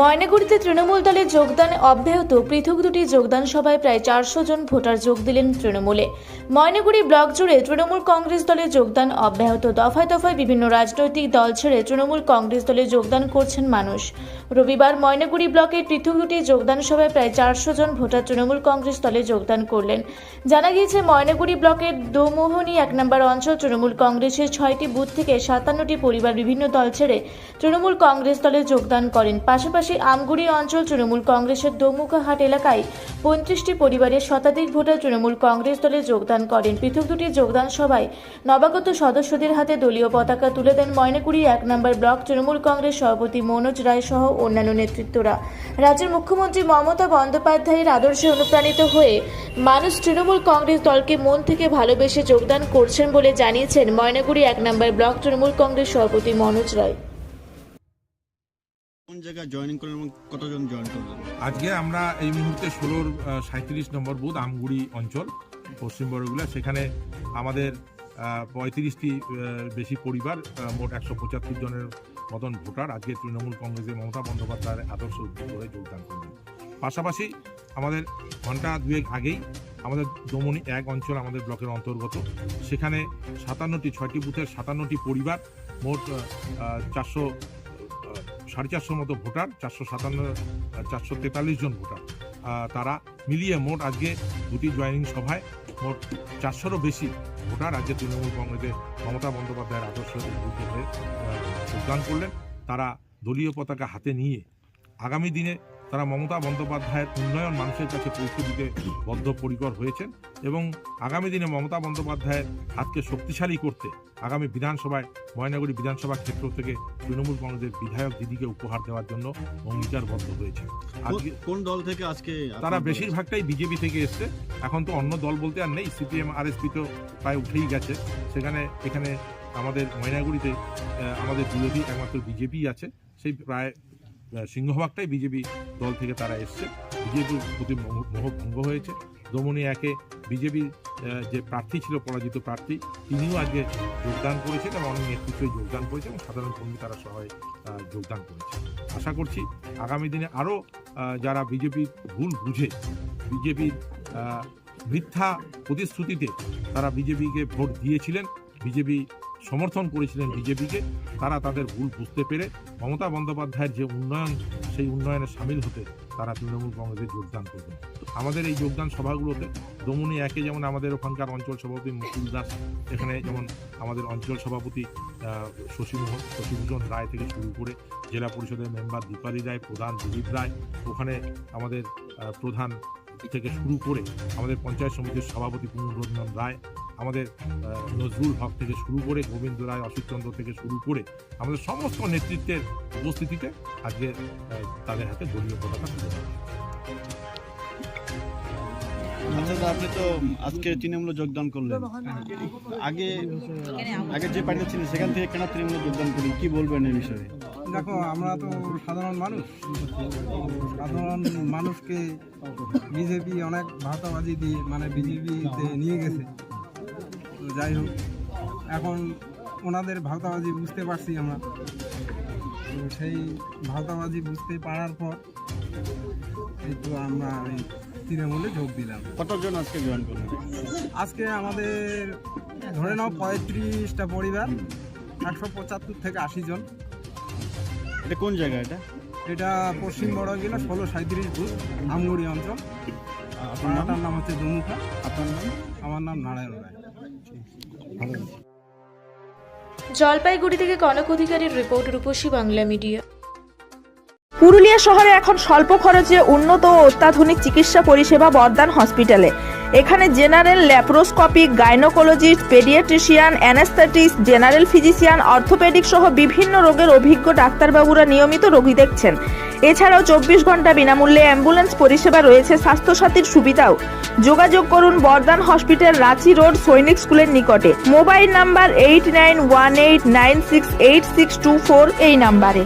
ময়নাগুড়িতে তৃণমূল দলে যোগদান অব্যাহত। পৃথক দুটি যোগদান সভায় প্রায় 400 জন ভোটার যোগ দিলেন তৃণমূলে। ময়নাগুড়ি ব্লক জুড়ে তৃণমূল কংগ্রেস দলে যোগদান অব্যাহত। দফায় দফায় বিভিন্ন রাজনৈতিক দল ছেড়ে তৃণমূল কংগ্রেস দলে যোগদান করছেন মানুষ। রবিবার ময়নাগুড়ি ব্লকের পৃথক দুটি যোগদান সভায় প্রায় 400 জন ভোটার তৃণমূল কংগ্রেস দলে যোগদান করলেন। জানা গিয়েছে, ময়নাগুড়ি ব্লকের দোমোহনী 1 নম্বর অঞ্চল তৃণমূল কংগ্রেসের 6টি বুথ থেকে 57টি পরিবার বিভিন্ন দল ছেড়ে তৃণমূল কংগ্রেস দলে যোগদান করেন। পাশাপাশি আমগুড়ি অঞ্চল তৃণমূল কংগ্রেসের দৌমুখাহাট এলাকায় 35টি পরিবারের শতাধিক ভোটার তৃণমূল কংগ্রেস দলে যোগদান করেন। পৃথক দুটি যোগদান সভায় নবাগত সদস্যদের হাতে দলীয় পতাকা তুলে দেন ময়নাগুড়ি 1 নম্বর ব্লক তৃণমূল কংগ্রেস সভাপতি মনোজ রায় সহ অন্যান্য নেতৃত্বরা। রাজ্যের মুখ্যমন্ত্রী মমতা বন্দ্যোপাধ্যায়ের আদর্শে অনুপ্রাণিত হয়ে মানুষ তৃণমূল কংগ্রেস দলকে মন থেকে ভালোবেসে যোগদান করছেন বলে জানিয়েছেন ময়নাগুড়ি 1 নম্বর ব্লক তৃণমূল কংগ্রেস সভাপতি মনোজ রায়। কোন জায়গায় জয়েনিং করলেন এবং কতজন জয়েন করলেন? আজকে আমরা এই মুহূর্তে 16 37 নম্বর বুথ আমগুড়ি অঞ্চল পশ্চিম বড়গুলা, সেখানে আমাদের 35টি বেশি পরিবার, মোট 175 জনের মতন ভোটার আজকে তৃণমূল কংগ্রেসের মমতা বন্দ্যোপাধ্যায়ের আদর্শ উদ্বুদ্ধ হয়ে যোগদান করলেন। পাশাপাশি আমাদের ঘন্টা দুয়েক আগেই আমাদের দমনি 1 অঞ্চল আমাদের ব্লকের অন্তর্গত, সেখানে 6টি বুথের 57টি পরিবার, মোট 450 মতো ভোটার, 443 জন ভোটার, তারা মিলিয়ে মোট আজকে দুটি জয়েনিং সভায় মোট 400রও বেশি ভোটার আজকে তৃণমূল কংগ্রেসের মমতা বন্দ্যোপাধ্যায়ের আদর্শ উদ্বুদ্ধ হয়ে যোগদান করলেন। তারা দলীয় পতাকা হাতে নিয়ে আগামী দিনে তারা মমতা বন্দ্যোপাধ্যায়ের উন্নয়ন মানুষের কাছে পৌঁছে দিতে বদ্ধপরিকর হয়েছেন এবং আগামী দিনে মমতা বন্দ্যোপাধ্যায়ের হাতকে শক্তিশালী করতে আগামী বিধানসভায় ময়নাগুড়ি বিধানসভা ক্ষেত্র থেকে তৃণমূল কংগ্রেসের বিধায়ক দিদিকে উপহার দেওয়ার জন্য অঙ্গীকারবদ্ধ হয়েছে। কোন দল থেকে আজকে? তারা বেশিরভাগটাই বিজেপি থেকে এসছে। এখন তো অন্য দল বলতে আর নেই, সিপিএম আরএসপি তো প্রায় উঠেই গেছে। এখানে আমাদের ময়নাগুড়িতে আমাদের বিরোধী একমাত্র বিজেপি আছে, সেই প্রায় সিংহভাগটাই বিজেপি দল থেকে তারা এসছে। বিজেপির প্রতি মোহভঙ্গ হয়েছে। দমনি 1-এ বিজেপির যে প্রার্থী ছিল, পরাজিত প্রার্থী, তিনিও আজকে যোগদান করেছেন এবং অনেক নেতৃত্বে যোগদান করেছে এবং সাধারণ কর্মী তারা সবাই যোগদান করেছে। আশা করছি আগামী দিনে আরও যারা বিজেপির ভুল বুঝে বিজেপির মিথ্যা প্রতিশ্রুতিতে তারা বিজেপিকে ভোট দিয়েছিলেন, বিজেপি সমর্থন করেছিলেন বিজেপিকে, তারা তাদের ভুল বুঝতে পেরে মমতা বন্দ্যোপাধ্যায়ের যে উন্নয়ন, সেই উন্নয়নে সামিল হতে তারা তৃণমূল কংগ্রেসে যোগদান করবেন। আমাদের এই যোগদান সভাগুলোতে দমনি 1-এ যেমন আমাদের ওখানকার অঞ্চল সভাপতি মুকুল দাস, এখানে যেমন আমাদের অঞ্চল সভাপতি শশীভূষণ রায় থেকে শুরু করে জেলা পরিষদের মেম্বার দীপালি রায়, প্রধান দিলীপ রায়, ওখানে আমাদের প্রধান থেকে শুরু করে আমাদের পঞ্চায়েত সমিতির সভাপতি পুনর্রঞ্জন রায়, আমাদের নজরুল হক থেকে শুরু করে গোবিন্দ রায়, অসিত চন্দ্র থেকে শুরু করে আমাদের সমস্ত নেতৃত্বের উপস্থিতিতে আজকে তাদের হাতে দলীয় পতাকা তুলে দেওয়া হয়। আচ্ছা, আপনি তো আজকে তৃণমূলে যোগদান করলেন, আগে যে পার্টিতে ছিলেন সেখান থেকে কেন তৃণমূলে যোগদান করলেন, কি বলবেন এই বিষয়ে? দেখো, আমরা তো সাধারণ মানুষকে বিজেপি অনেক ভাতাবাজি দিয়ে বিজেপিতে নিয়ে গেছে। তো যাই হোক, এখন ওনাদের ভাতাবাজি বুঝতে পারছি আমরা। তো সেই ভাতাবাজি বুঝতে পারার পর এই তো আমরা এই তৃণমূলে যোগ দিলাম। কতজন আজকে জয়েন করলেন? আজকে আমাদের ধরে নাও 35টা পরিবার, 175 থেকে 80 জন। এটা কোন জায়গা? এটা পশ্চিম বড়গিলা 16-37 বুথ, আমগুড়ি অঞ্চল। আপনার নাম হচ্ছে দমুখা। আপনার নাম? আমার নাম নারায়ণ রায়। জলপাইগুড়ি থেকে কনক অধিকারীর রিপোর্ট, রূপসী বাংলা মিডিয়া। পুরুলিয়া শহরে এখন স্বল্প খরচে উন্নত ও অত্যাধুনিক চিকিৎসা পরিষেবা বর্দান হসপিটালে। এখানে general, laparoscopic, gynaecologist, paediatrician, anaesthetist, general physician, orthopaedic সহ বিভিন্ন রোগের অভিজ্ঞ ডাক্তারবাবুরা নিয়মিত রোগী দেখছেন। এছাড়াও 24 ঘন্টা বিনামূল্যে অ্যাম্বুলেন্স পরিষেবা রয়েছে, স্বাস্থ্যসাথীর সুবিধাও। যোগাযোগ করুন বর্দান হসপিটাল, রাঁচি রোড, সৈনিক স্কুলের নিকটে। মোবাইল নাম্বার 8918968624 এই নাম্বারে।